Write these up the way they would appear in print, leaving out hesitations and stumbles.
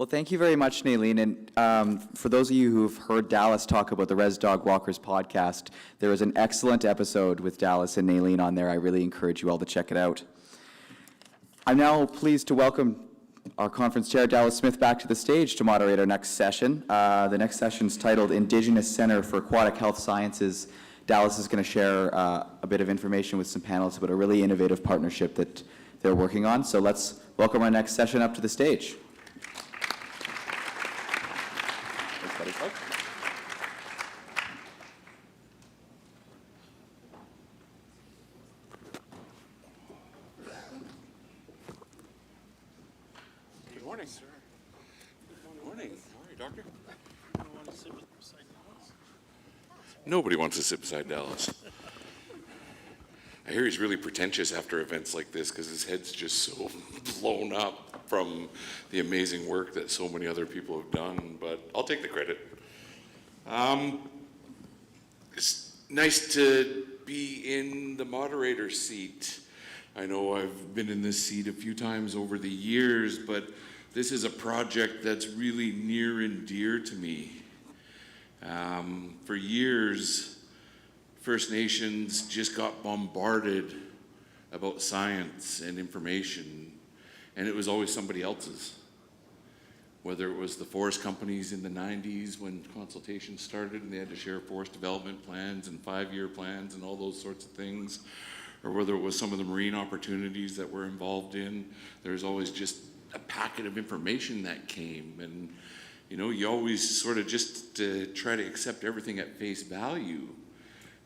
Well, thank you very much, Naylene. And for those of you who've heard Dallas talk about the Res Dog Walkers podcast, there was an excellent episode with Dallas and Naylene on there. I really encourage you all to check it out. I'm now pleased to welcome our conference chair, Dallas Smith, back to the stage to moderate our next session. The next session is titled Indigenous Center for Aquatic Health Sciences. Dallas is going to share a bit of information with some panelists about a really innovative partnership that they're working on. So let's welcome our next session up to the stage. Thanks, buddy. Good morning, sir. Good morning. How are you, doctor? Nobody wants to sit beside Dallas. I hear he's really pretentious after events like this because his head's just so blown up from the amazing work that so many other people have done, but I'll take the credit. It's nice to be in the moderator seat. I know I've been in this seat a few times over the years, but this is a project that's really near and dear to me. For years, First Nations just got bombarded about science and information, and it was always somebody else's. Whether it was the forest companies in the 90s when consultation started and they had to share forest development plans and 5-year plans and all those sorts of things, or whether it was some of the marine opportunities that we're involved in, there's always just a packet of information that came. And you know, you always sort of just try to accept everything at face value.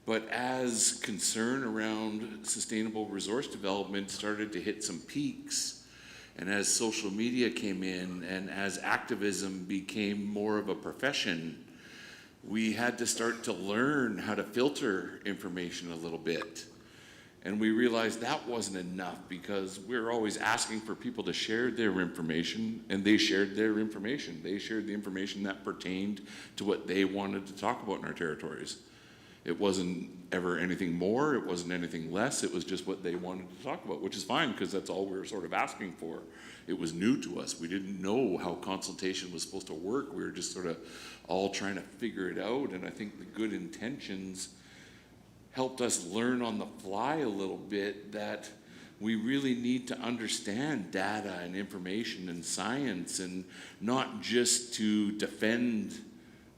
But as concern around sustainable resource development started to hit some peaks, and as social media came in, and as activism became more of a profession, we had to start to learn how to filter information a little bit. And we realized that wasn't enough because we were always asking for people to share their information, and they shared their information. They shared the information that pertained to what they wanted to talk about in our territories. It wasn't ever anything more, it wasn't anything less, it was just what they wanted to talk about, which is fine because that's all we were sort of asking for. It was new to us. We didn't know how consultation was supposed to work. We were just sort of all trying to figure it out, and I think the good intentions helped us learn on the fly a little bit that we really need to understand data and information and science, and not just to defend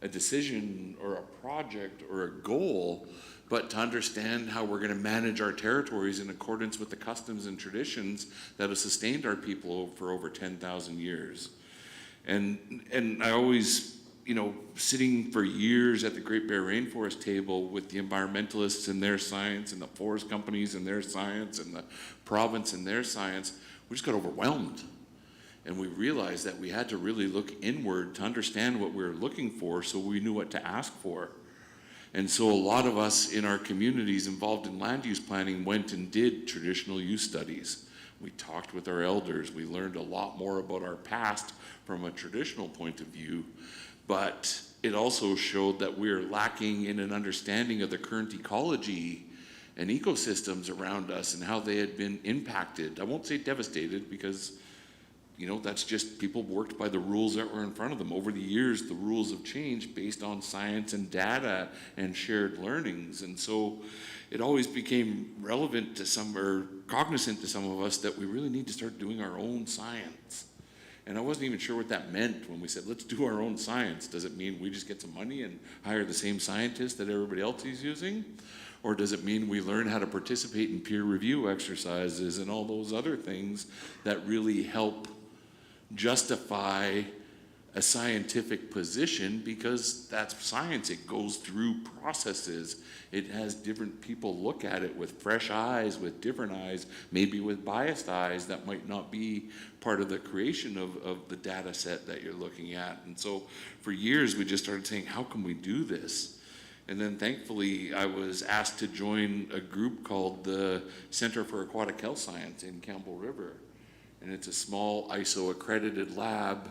a decision or a project or a goal, but to understand how we're going to manage our territories in accordance with the customs and traditions that have sustained our people for over 10,000 years. And I always, you know, sitting for years at the Great Bear Rainforest table with the environmentalists and their science and the forest companies and their science and the province and their science, we just got overwhelmed. And we realized that we had to really look inward to understand what we were looking for so we knew what to ask for. And so a lot of us in our communities involved in land use planning went and did traditional use studies. We talked with our elders. We learned a lot more about our past from a traditional point of view. But it also showed that we're lacking in an understanding of the current ecology and ecosystems around us and how they had been impacted. I won't say devastated because, you know, that's just people worked by the rules that were in front of them. Over the years, the rules have changed based on science and data and shared learnings. And so it always became relevant to some, or cognizant to some of us, that we really need to start doing our own science. And I wasn't even sure what that meant when we said, let's do our own science. Does it mean we just get some money and hire the same scientists that everybody else is using? Or does it mean we learn how to participate in peer review exercises and all those other things that really help justify a scientific position? Because that's science. It goes through processes. It has different people look at it with fresh eyes, with different eyes, maybe with biased eyes that might not be part of the creation of the data set that you're looking at. And so for years we just started saying, how can we do this? And then thankfully I was asked to join a group called the Center for Aquatic Health Science in Campbell River. And it's a small ISO accredited lab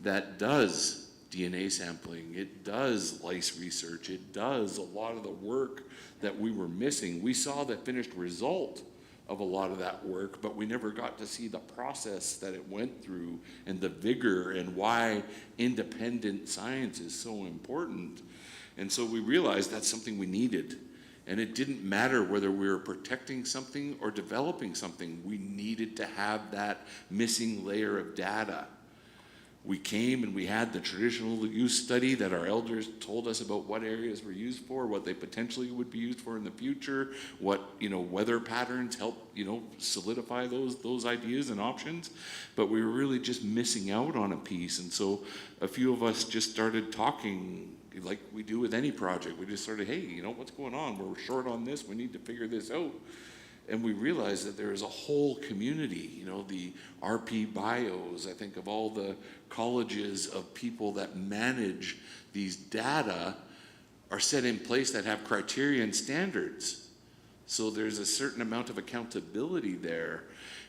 that does DNA sampling, it does lice research, it does a lot of the work that we were missing. We saw the finished result of a lot of that work, but we never got to see the process that it went through and the vigor and why independent science is so important. And so we realized that's something we needed. And it didn't matter whether we were protecting something or developing something. We needed to have that missing layer of data. We came and we had the traditional use study that our elders told us about what areas were used for, what they potentially would be used for in the future, what, weather patterns help, solidify those ideas and options. But we were really just missing out on a piece. And so a few of us just started talking like we do with any project. We just started, hey, what's going on? We're short on this. We need to figure this out. And we realized that there is a whole community, the RP bios, I think of all the colleges of people that manage these data are set in place that have criteria and standards. So there's a certain amount of accountability there.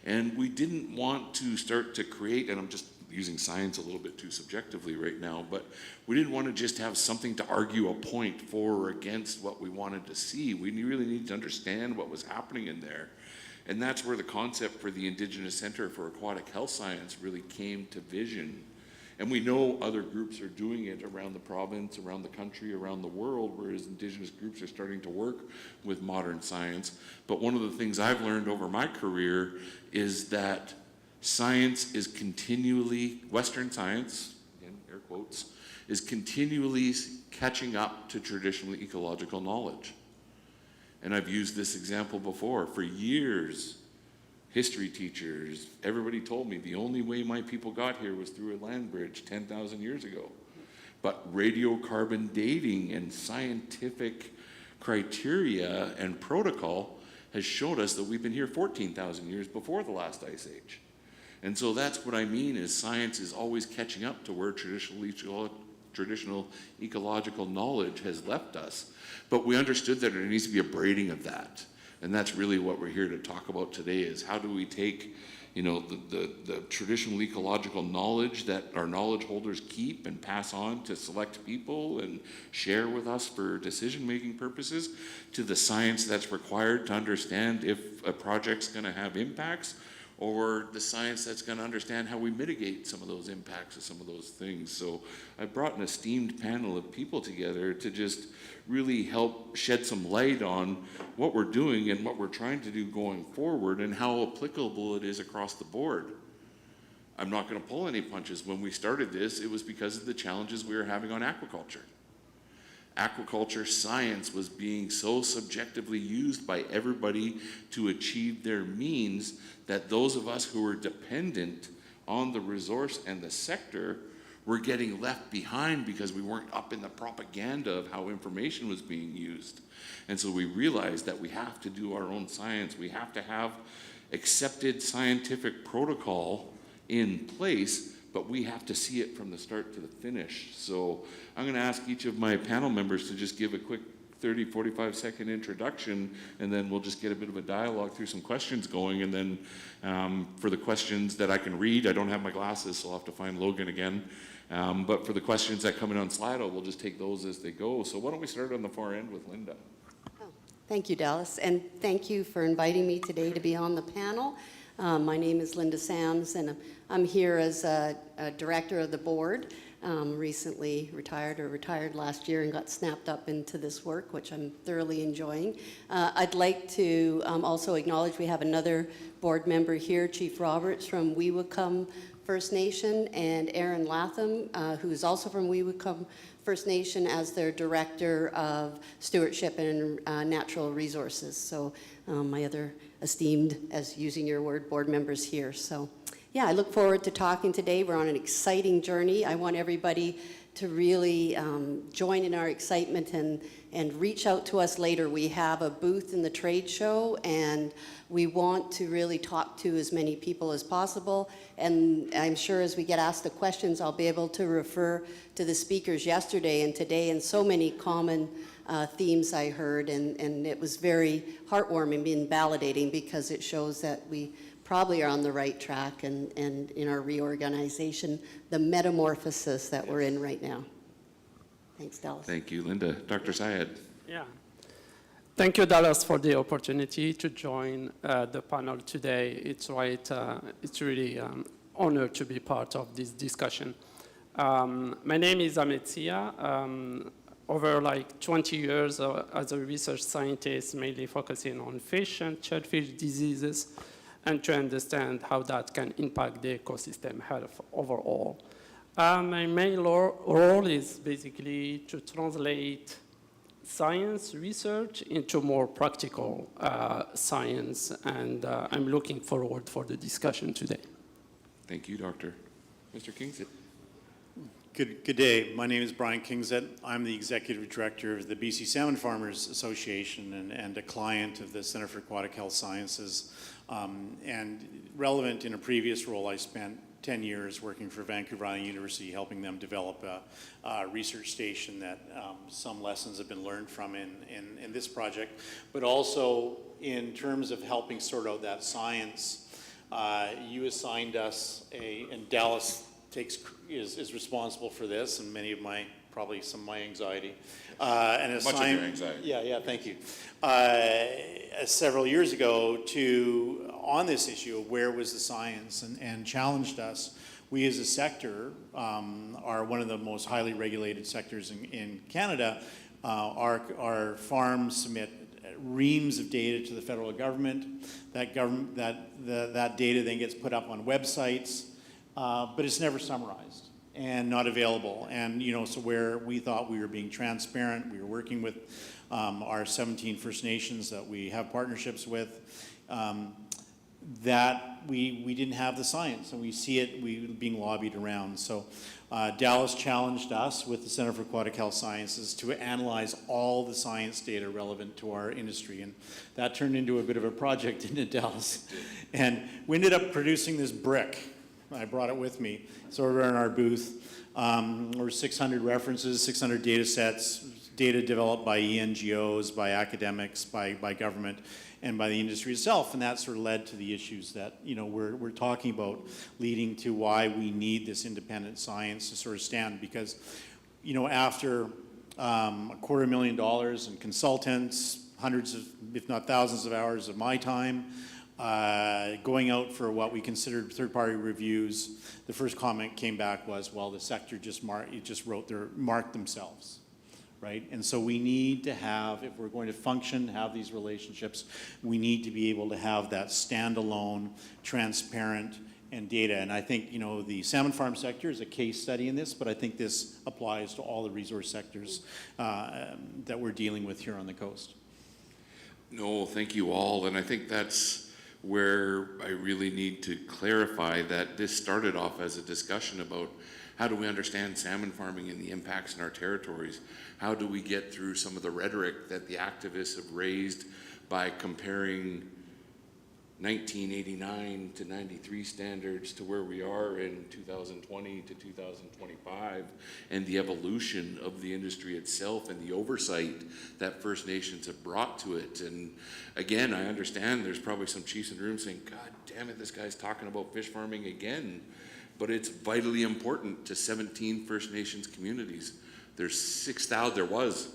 And we didn't want to start to create, and I'm just using science a little bit too subjectively right now, but we didn't want to just have something to argue a point for or against what we wanted to see. We really needed to understand what was happening in there. And that's where the concept for the Indigenous Center for Aquatic Health Science really came to vision. And we know other groups are doing it around the province, around the country, around the world, whereas Indigenous groups are starting to work with modern science. But one of the things I've learned over my career is that science is continually, Western science, again, air quotes, is continually catching up to traditional ecological knowledge. And I've used this example before. For years, history teachers, everybody told me the only way my people got here was through a land bridge 10,000 years ago. But radiocarbon dating and scientific criteria and protocol has showed us that we've been here 14,000 years before the last ice age. And so that's what I mean is science is always catching up to where traditional ecological knowledge has left us. But we understood that there needs to be a braiding of that. And that's really what we're here to talk about today is how do we take, the traditional ecological knowledge that our knowledge holders keep and pass on to select people and share with us for decision-making purposes to the science that's required to understand if a project's going to have impacts or the science that's going to understand how we mitigate some of those impacts of some of those things. So I brought an esteemed panel of people together to just really help shed some light on what we're doing and what we're trying to do going forward and how applicable it is across the board. I'm not going to pull any punches. When we started this, it was because of the challenges we were having on aquaculture. Aquaculture science was being so subjectively used by everybody to achieve their means that those of us who were dependent on the resource and the sector were getting left behind because we weren't up in the propaganda of how information was being used. And so we realized that we have to do our own science. We have to have accepted scientific protocol in place, but we have to see it from the start to the finish. So I'm going to ask each of my panel members to just give a quick 30, 45-second introduction, and then we'll just get a bit of a dialogue through some questions going. And then for the questions that I can read, I don't have my glasses, so I'll have to find Logan again. But for the questions that come in on Slido, we'll just take those as they go. So why don't we start on the far end with Linda? Thank you, Dallas, and thank you for inviting me today to be on the panel. My name is Linda Sams, and I'm here as a director of the board. Recently retired last year and got snapped up into this work, which I'm thoroughly enjoying. I'd like to also acknowledge we have another board member here, Chief Roberts from Weewacum First Nation, and Aaron Latham, who's also from Weewacum First Nation, as their Director of Stewardship and Natural Resources. So my other esteemed, as using your word, board members here. So yeah, I look forward to talking today. We're on an exciting journey. I want everybody to really join in our excitement and reach out to us later. We have a booth in the trade show, and we want to really talk to as many people as possible. And I'm sure as we get asked the questions, I'll be able to refer to the speakers yesterday and today, and so many common themes I heard, and it was very heartwarming and validating, because it shows that we probably are on the right track and in our reorganization, the metamorphosis that we're in right now. Thanks, Dallas. Thank you, Linda. Dr. Syed. Yeah. Thank you, Dallas, for the opportunity to join the panel today. It's really honor to be part of this discussion. My name is Ahmed Siah. Over like 20 years as a research scientist, mainly focusing on fish and shellfish diseases, and to understand how that can impact the ecosystem health overall. My main role is basically to translate science research into more practical science, and I'm looking forward for the discussion today. Thank you, Doctor. Mr. Kingzett. Good day. My name is Brian Kingzett. I'm the Executive Director of the BC Salmon Farmers Association and a client of the Center for Aquatic Health Sciences. And relevant in a previous role, I spent 10 years working for Vancouver Island University, helping them develop a research station that some lessons have been learned from in this project. But also in terms of helping sort out that science, you assigned us and Dallas is responsible for this, and many of probably some of my anxiety. And much of your anxiety. Yeah, thank you. Several years ago on this issue of where was the science and challenged us. We as a sector are one of the most highly regulated sectors in Canada. Our farms submit reams of data to the federal government. That data then gets put up on websites. But it's never summarized and not available. And, so where we thought we were being transparent, we were working with our 17 First Nations that we have partnerships with, that we didn't have the science, and we see it being lobbied around. So Dallas challenged us with the Center for Aquatic Health Sciences to analyze all the science data relevant to our industry. And that turned into a bit of a project, didn't it, Dallas? And we ended up producing this brick. I brought it with me. It's over in our booth. Over 600 references, 600 data sets, data developed by NGOs, by academics, by government, and by the industry itself. And that sort of led to the issues that we're talking about, leading to why we need this independent science to sort of stand. Because after $250,000 in consultants, hundreds of, if not thousands of hours of my time, going out for what we considered third-party reviews, the first comment came back was, well, the sector just marked themselves, right? And so we need to have, if we're going to function, have these relationships, we need to be able to have that standalone, transparent, and data. And I think, the salmon farm sector is a case study in this, but I think this applies to all the resource sectors that we're dealing with here on the coast. No, thank you all. And I think that's where I really need to clarify that this started off as a discussion about how do we understand salmon farming and the impacts in our territories? How do we get through some of the rhetoric that the activists have raised by comparing 1989 to 93 standards to where we are in 2020 to 2025, and the evolution of the industry itself and the oversight that First Nations have brought to it. And again, I understand there's probably some chiefs in the room saying, God damn it, this guy's talking about fish farming again. But it's vitally important to 17 First Nations communities. There was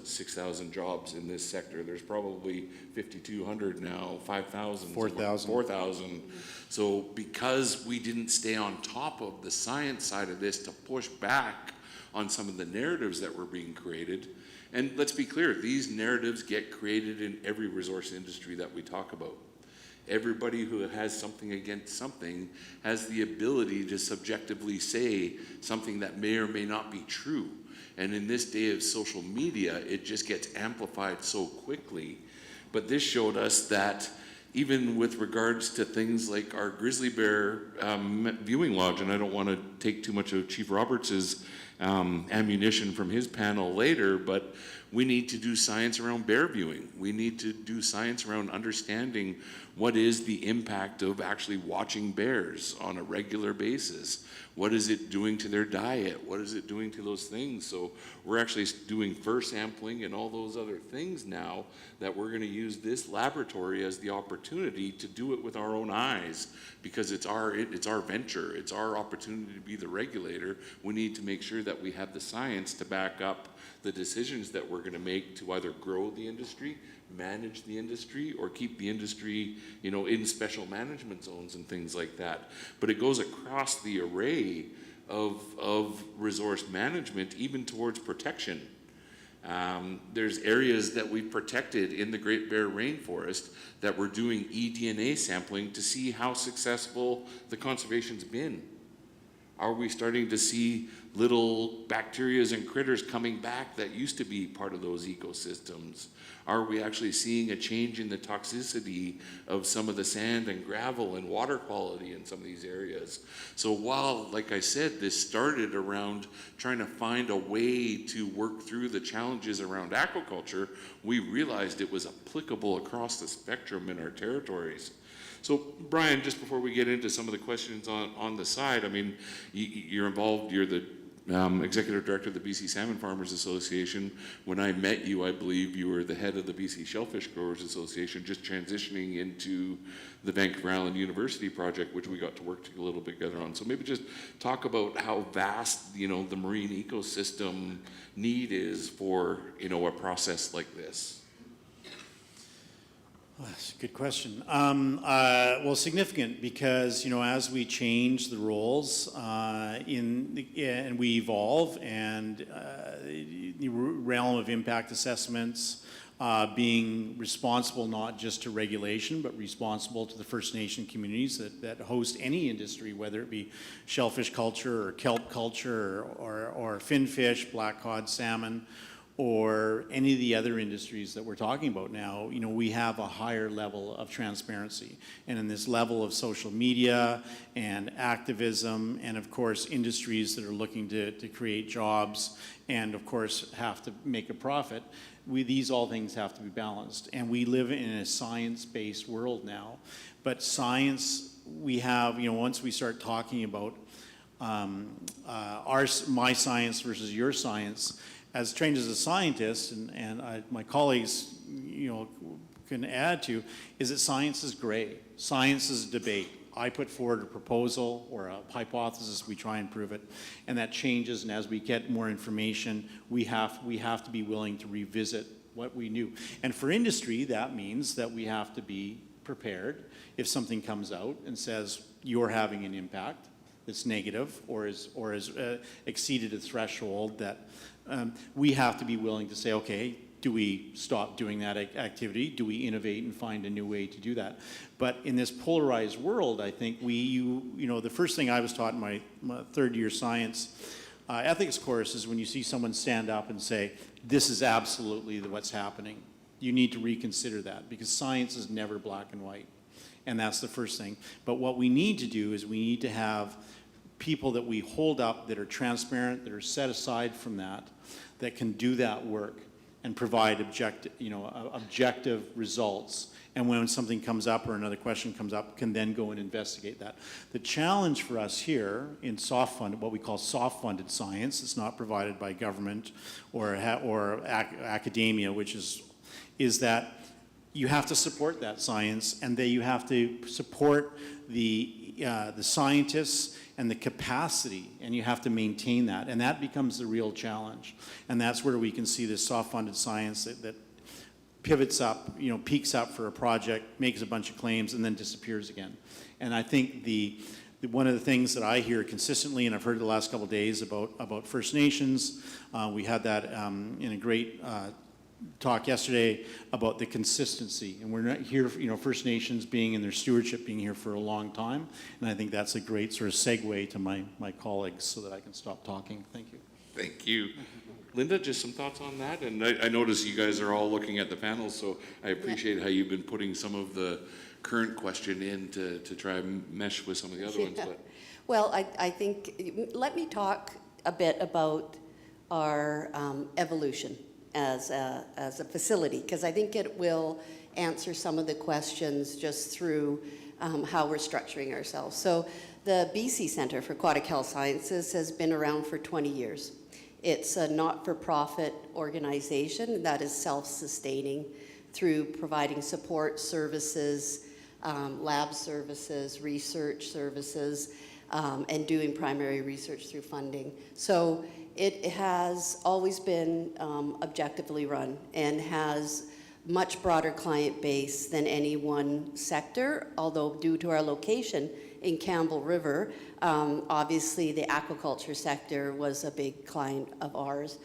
6,000 jobs in this sector. There's probably 5,200 now, 5,000. 4,000. 4,000. So because we didn't stay on top of the science side of this to push back on some of the narratives that were being created, and let's be clear, these narratives get created in every resource industry that we talk about. Everybody who has something against something has the ability to subjectively say something that may or may not be true. And in this day of social media, it just gets amplified so quickly. But this showed us that even with regards to things like our grizzly bear viewing lodge, and I don't want to take too much of Chief Roberts' ammunition from his panel later, but we need to do science around bear viewing. We need to do science around understanding what is the impact of actually watching bears on a regular basis. What is it doing to their diet? What is it doing to those things? So we're actually doing fur sampling and all those other things now that we're going to use this laboratory as the opportunity to do it with our own eyes, because it's our venture. It's our opportunity to be the regulator. We need to make sure that we have the science to back up the decisions that we're going to make to either grow the industry, manage the industry, or keep the industry, in special management zones and things like that. But it goes across the array of resource management, even towards protection. There's areas that we've protected in the Great Bear Rainforest that we're doing eDNA sampling to see how successful the conservation's been. Are we starting to see little bacterias and critters coming back that used to be part of those ecosystems? Are we actually seeing a change in the toxicity of some of the sand and gravel and water quality in some of these areas? So while, like I said, this started around trying to find a way to work through the challenges around aquaculture, we realized it was applicable across the spectrum in our territories. So, Brian, just before we get into some of the questions on the side, I mean, you're involved, you're the Executive Director of the BC Salmon Farmers Association. When I met you, I believe you were the head of the BC Shellfish Growers Association, just transitioning into the Vancouver Island University project, which we got to work a little bit together on. So maybe just talk about how vast, the marine ecosystem need is for, a process like this. Well, that's a good question. Well, significant because, as we change the roles and we evolve, and the realm of impact assessments, being responsible not just to regulation, but responsible to the First Nation communities that host any industry, whether it be shellfish culture or kelp culture or finfish, black cod, salmon, or any of the other industries that we're talking about now. We have a higher level of transparency. And in this level of social media and activism, and of course industries that are looking to create jobs and of course have to make a profit, these all things have to be balanced. And we live in a science-based world now. But science, we have, once we start talking about my science versus your science, as trained as a scientist, and my colleagues, can add to, is that science is gray. Science is debate. I put forward a proposal or a hypothesis, we try and prove it, and that changes, and as we get more information, we have to be willing to revisit what we knew. And for industry, that means that we have to be prepared if something comes out and says, you're having an impact that's negative or has exceeded a threshold that we have to be willing to say, okay, do we stop doing that activity? Do we innovate and find a new way to do that? But in this polarized world, I think the first thing I was taught in my third year science ethics course is when you see someone stand up and say, this is absolutely what's happening, you need to reconsider that, because science is never black and white. And that's the first thing. But what we need to do is we need to have people that we hold up that are transparent, that are set aside from that can do that work and provide objective results. And when something comes up or another question comes up, can then go and investigate that. The challenge for us here in what we call soft-funded science, it's not provided by government or academia, which is that you have to support that science, and you have to support the scientists and the capacity, and you have to maintain that, and that becomes the real challenge. And that's where we can see this soft-funded science that pivots up, peaks up for a project, makes a bunch of claims, and then disappears again. And I think one of the things that I hear consistently, and I've heard the last couple of days about First Nations, we had that in a great talk yesterday about the consistency, and we're not here, First Nations being in their stewardship, being here for a long time, and I think that's a great sort of segue to my colleagues so that I can stop talking. Thank you. Thank you. Linda, just some thoughts on that? And I notice you guys are all looking at the panel, so I appreciate how you've been putting some of the current question in to try and mesh with some of the other ones. But. Well, I think, let me talk a bit about our evolution as a facility, because I think it will answer some of the questions just through how we're structuring ourselves. So The BC Centre for Aquatic Health Sciences has been around for 20 years. It's a not-for-profit organization that is self-sustaining through providing support services, lab services, research services, and doing primary research through funding. So it has always been objectively run and has much broader client base than any one sector, although due to our location in Campbell River, obviously the aquaculture sector was a big client of ours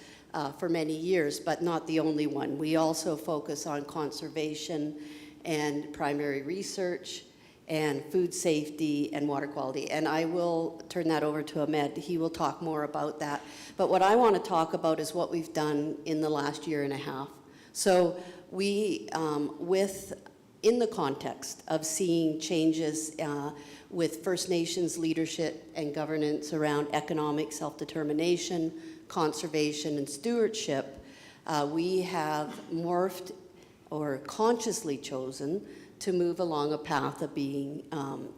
for many years, but not the only one. We also focus on conservation and primary research and food safety and water quality. And I will turn that over to Ahmed. He will talk more about that. But what I want to talk about is what we've done in the last year and a half. So we, in the context of seeing changes with First Nations leadership and governance around economic self-determination, conservation, and stewardship, we have morphed or consciously chosen to move along a path of being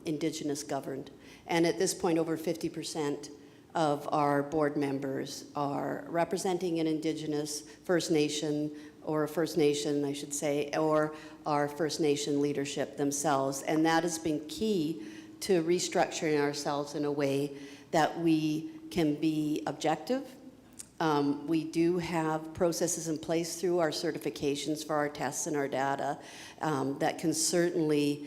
Indigenous governed. And at this point, over 50% of our board members are representing an Indigenous First Nation, or a First Nation, I should say, or our First Nation leadership themselves. And that has been key to restructuring ourselves in a way that we can be objective. We do have processes in place through our certifications for our tests and our data that can certainly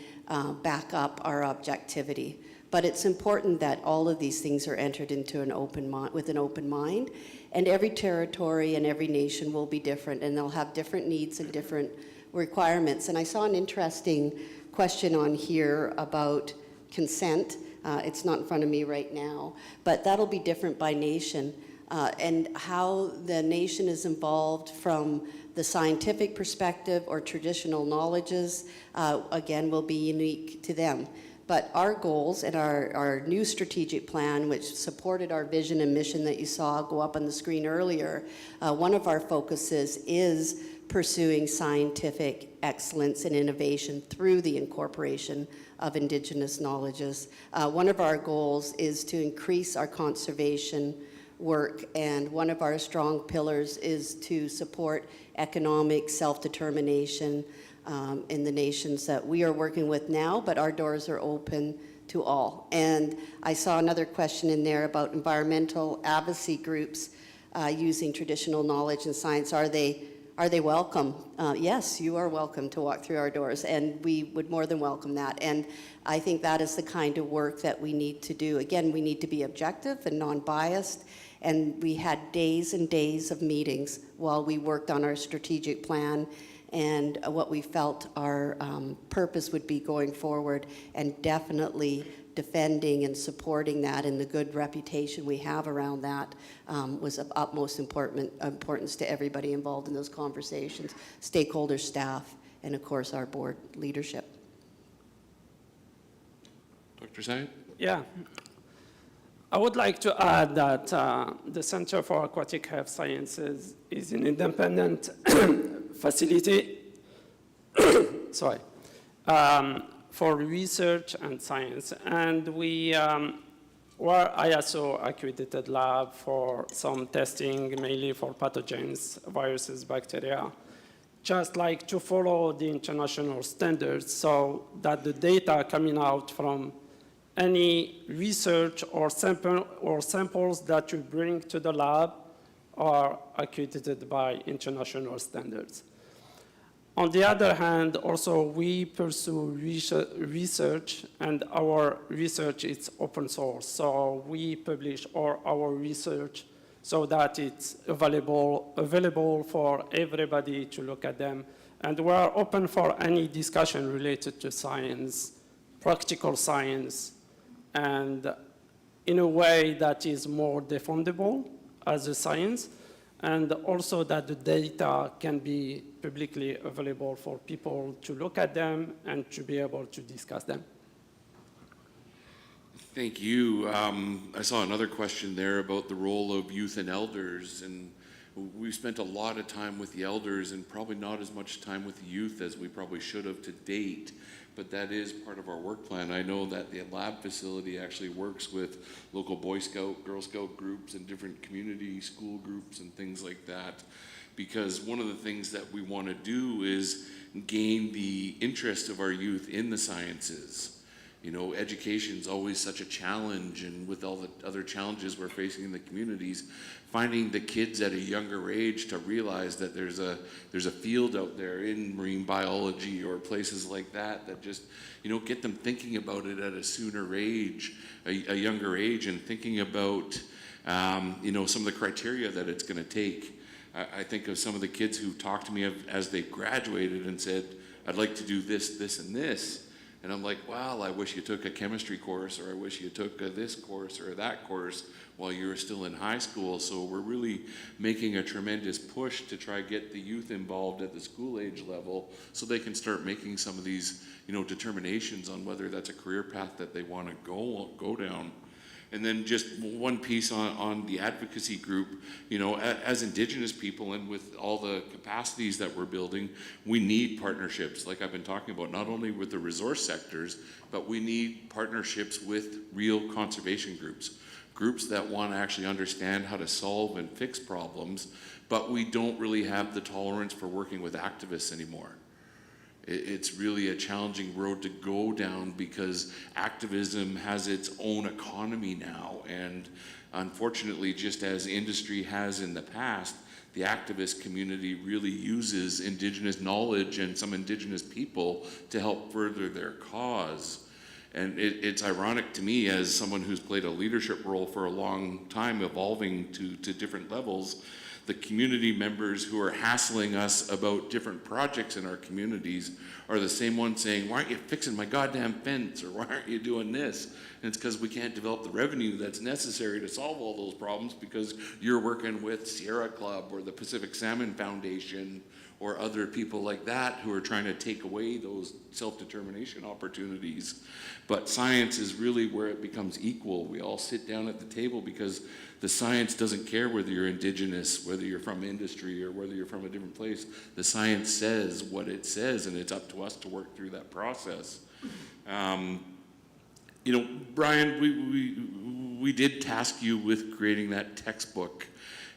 back up our objectivity. But it's important that all of these things are entered into an open with an open mind. And every territory and every nation will be different, and they'll have different needs and different requirements. And I saw an interesting question on here about consent. It's not in front of me right now, but that'll be different by nation. And how the nation is involved from the scientific perspective or traditional knowledges, again, will be unique to them. But our goals and our new strategic plan, which supported our vision and mission that you saw go up on the screen earlier, one of our focuses is pursuing scientific excellence and innovation through the incorporation of Indigenous knowledges. One of our goals is to increase our conservation work, and one of our strong pillars is to support economic self-determination in the nations that we are working with now, but our doors are open to all. And I saw another question in there about environmental advocacy groups using traditional knowledge and science. Are they welcome? Yes, you are welcome to walk through our doors, and we would more than welcome that. And I think that is the kind of work that we need to do. Again, we need to be objective and non-biased, and we had days and days of meetings while we worked on our strategic plan and what we felt our purpose would be going forward, and definitely defending and supporting that, and the good reputation we have around that was of utmost importance to everybody involved in those conversations, stakeholders, staff, and of course our board leadership. Dr. Siah? Yeah. I would like to add that the Center for Aquatic Health Sciences is an independent facility for research and science. And we were ISO accredited lab for some testing, mainly for pathogens, viruses, bacteria, just like to follow the international standards so that the data coming out from any research or samples that you bring to the lab are accredited by international standards. On the other hand, also we pursue research, and our research is open source. So we publish our research so that it's available for everybody to look at them. And we're open for any discussion related to science, practical science, and in a way that is more defendable as a science, and also that the data can be publicly available for people to look at them and to be able to discuss them. Thank you. I saw another question there about the role of youth and elders, and we've spent a lot of time with the elders and probably not as much time with the youth as we probably should have to date. But that is part of our work plan. I know that the lab facility actually works with local Boy Scout, Girl Scout groups and different community school groups and things like that. Because one of the things that we want to do is gain the interest of our youth in the sciences. You know, education's always such a challenge, and with all the other challenges we're facing in the communities, finding the kids at a younger age to realize that there's a field out there in marine biology or places like that that just, you know, get them thinking about it at a sooner age, a younger age, and thinking about, you know, some of the criteria that it's going to take. I think of some of the kids who talked to me as they graduated and said, I'd like to do this, this, and this. And I'm like, well, I wish you took a chemistry course, or I wish you took this course or that course while you were still in high school. So we're really making a tremendous push to try to get the youth involved at the school age level so they can start making some of these, you know, determinations on whether that's a career path that they want to go down. And then just one piece on the advocacy group, you know, as Indigenous people and with all the capacities that we're building, we need partnerships, like I've been talking about, not only with the resource sectors, but we need partnerships with real conservation groups that want to actually understand how to solve and fix problems, but we don't really have the tolerance for working with activists anymore. It's really a challenging road to go down because activism has its own economy now. And unfortunately, just as industry has in the past, the activist community really uses Indigenous knowledge and some Indigenous people to help further their cause. And it's ironic to me, as someone who's played a leadership role for a long time, evolving to different levels, the community members who are hassling us about different projects in our communities are the same ones saying, why aren't you fixing my goddamn fence, or why aren't you doing this? And it's because we can't develop the revenue that's necessary to solve all those problems because you're working with Sierra Club or the Pacific Salmon Foundation or other people like that who are trying to take away those self-determination opportunities. But science is really where it becomes equal. We all sit down at the table because the science doesn't care whether you're Indigenous, whether you're from industry, or whether you're from a different place. The science says what it says, and it's up to us to work through that process. You know, Brian, we did task you with creating that textbook.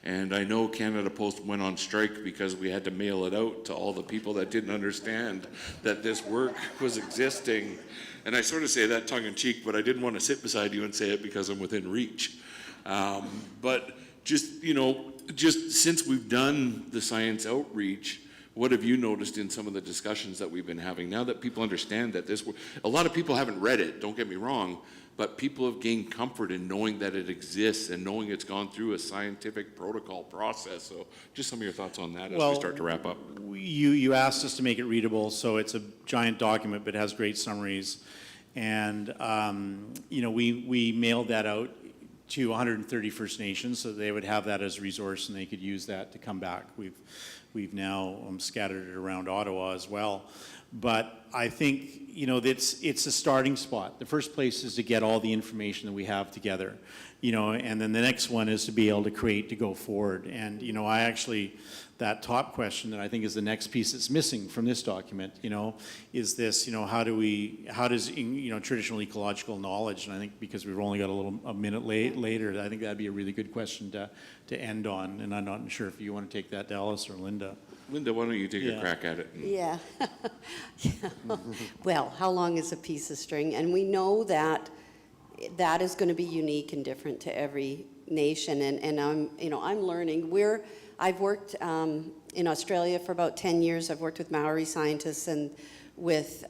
And I know Canada Post went on strike because we had to mail it out to all the people that didn't understand that this work was existing. And I sort of say that tongue-in-cheek, but I didn't want to sit beside you and say it because I'm within reach. But just, you know, just since we've done the science outreach, what have you noticed in some of the discussions that we've been having? Now that people understand that this, a lot of people haven't read it, don't get me wrong, but people have gained comfort in knowing that it exists and knowing it's gone through a scientific protocol process. So just some of your thoughts on that as we start to wrap up. You asked us to make it readable, so it's a giant document, but it has great summaries. And, you know, we mailed that out to 130 First Nations, so they would have that as a resource and they could use that to come back. We've now scattered it around Ottawa as well. But I think, you know, it's a starting spot. The first place is to get all the information that we have together, you know, and then the next one is to be able to create to go forward. And, you know, I actually, that top question that I think is the next piece that's missing from this document, you know, is this, you know, how does, you know, traditional ecological knowledge, and I think because we've only got a minute later, I think that'd be a really good question to end on. And I'm not sure if you want to take that, Dallas or Linda. Linda, why don't you take a crack at it? Yeah. Well, how long is a piece of string? And we know that that is going to be unique and different to every nation. And I'm learning. I've worked in Australia for about 10 years. I've worked with Maori scientists and with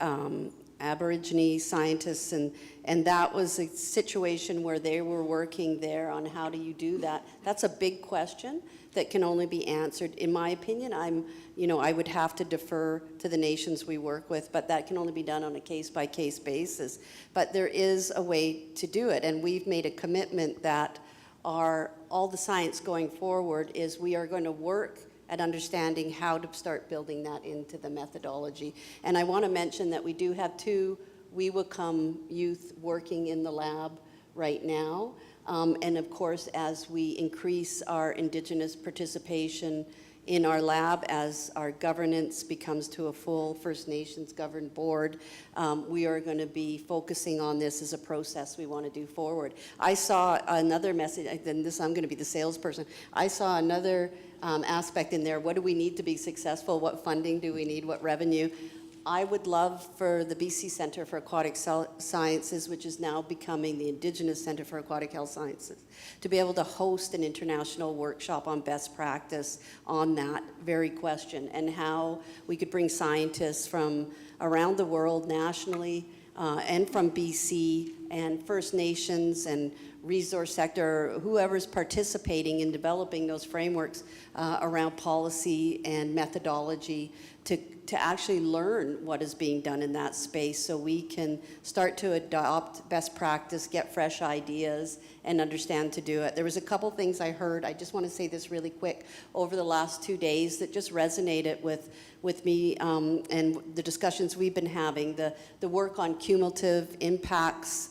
Aborigine scientists, and that was a situation where they were working there on how do you do that. That's a big question that can only be answered. In my opinion, I would have to defer to the nations we work with, but that can only be done on a case-by-case basis. But there is a way to do it, and we've made a commitment that all the science going forward is we are going to work at understanding how to start building that into the methodology. And I want to mention that we do have 2 Weewakam youth working in the lab right now. And of course, as we increase our Indigenous participation in our lab, as our governance becomes to a full First Nations governed board, we are going to be focusing on this as a process we want to do forward. I saw another message, and this, I'm going to be the salesperson. I saw another aspect in there. What do we need to be successful? What funding do we need? What revenue? I would love for the BC Centre for Aquatic Sciences, which is now becoming the Indigenous Centre for Aquatic Health Sciences, to be able to host an international workshop on best practice on that very question, and how we could bring scientists from around the world nationally and from BC and First Nations and resource sector, whoever's participating in developing those frameworks around policy and methodology to actually learn what is being done in that space, so we can start to adopt best practice, get fresh ideas, and understand to do it. There was a couple things I heard, I just want to say this really quick, over the last 2 days that just resonated with me and the discussions we've been having, the work on cumulative impacts,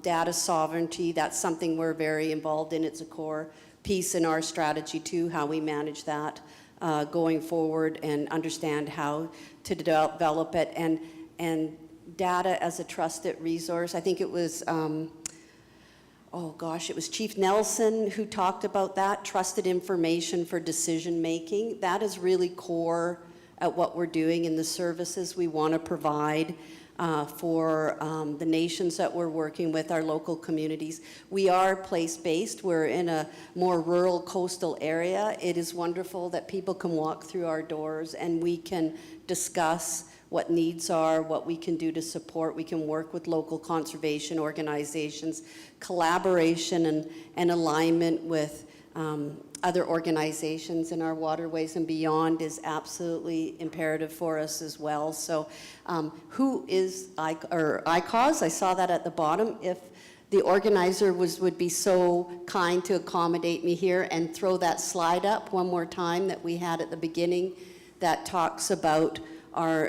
data sovereignty. That's something we're very involved in. It's a core piece in our strategy too, how we manage that going forward and understand how to develop it, and data as a trusted resource. I think it was, it was Chief Nelson who talked about that, trusted information for decision making. That is really core at what we're doing in the services we want to provide for the nations that we're working with, our local communities. We are place-based. We're in a more rural coastal area. It is wonderful that people can walk through our doors and we can discuss what needs are, what we can do to support. We can work with local conservation organizations. Collaboration and alignment with other organizations in our waterways and beyond is absolutely imperative for us as well. So who is ICAWS? I saw that at the bottom. If the organizer would be so kind to accommodate me here and throw that slide up one more time that we had at the beginning that talks about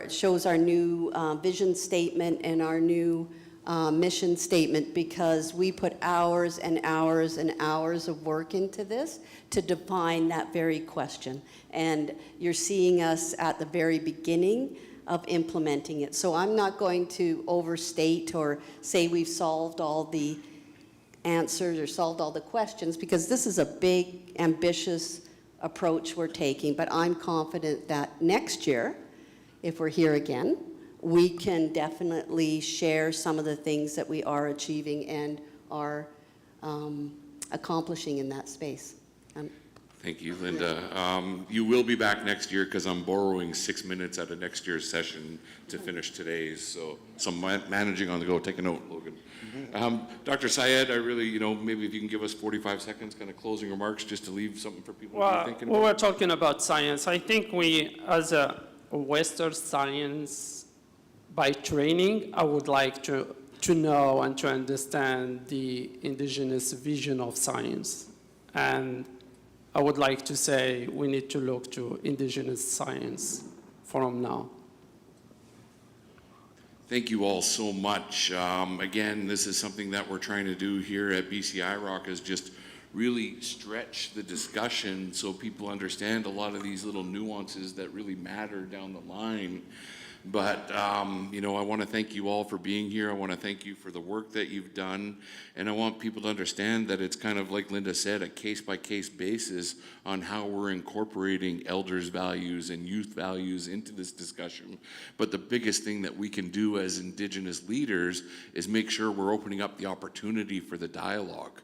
shows our new vision statement and our new mission statement, because we put hours and hours and hours of work into this to define that very question. And you're seeing us at the very beginning of implementing it. So I'm not going to overstate or say we've solved all the answers or solved all the questions, because this is a big, ambitious approach we're taking. But I'm confident that next year, if we're here again, we can definitely share some of the things that we are achieving and are accomplishing in that space. Thank you, Linda. You will be back next year, because I'm borrowing 6 minutes out of next year's session to finish today's. So some managing on the go. Take a note, Logan. Dr. Syed, I really, maybe if you can give us 45 seconds, kind of closing remarks, just to leave something for people to be thinking about. We're talking about science. I think we, as a Western science, by training, I would like to know and to understand the Indigenous vision of science. And I would like to say we need to look to Indigenous science from now. Thank you all so much. Again, this is something that we're trying to do here at BC IROC, is just really stretch the discussion so people understand a lot of these little nuances that really matter down the line. But, I want to thank you all for being here. I want to thank you for the work that you've done. And I want people to understand that it's kind of, like Linda said, a case-by-case basis on how we're incorporating elders' values and youth values into this discussion. But the biggest thing that we can do as Indigenous leaders is make sure we're opening up the opportunity for the dialogue.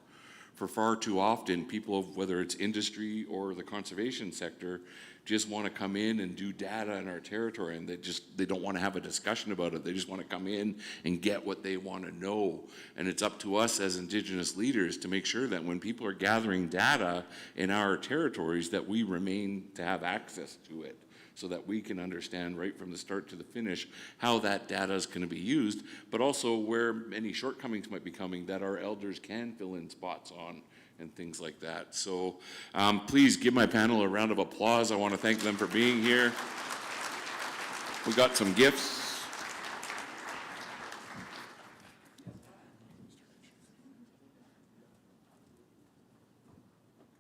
For far too often, people, whether it's industry or the conservation sector, just want to come in and do data in our territory, and they don't want to have a discussion about it. They just want to come in and get what they want to know. And it's up to us as Indigenous leaders to make sure that when people are gathering data in our territories, that we remain to have access to it, so that we can understand right from the start to the finish how that data is going to be used, but also where any shortcomings might be coming that our elders can fill in spots on and things like that. So please give my panel a round of applause. I want to thank them for being here. We got some gifts.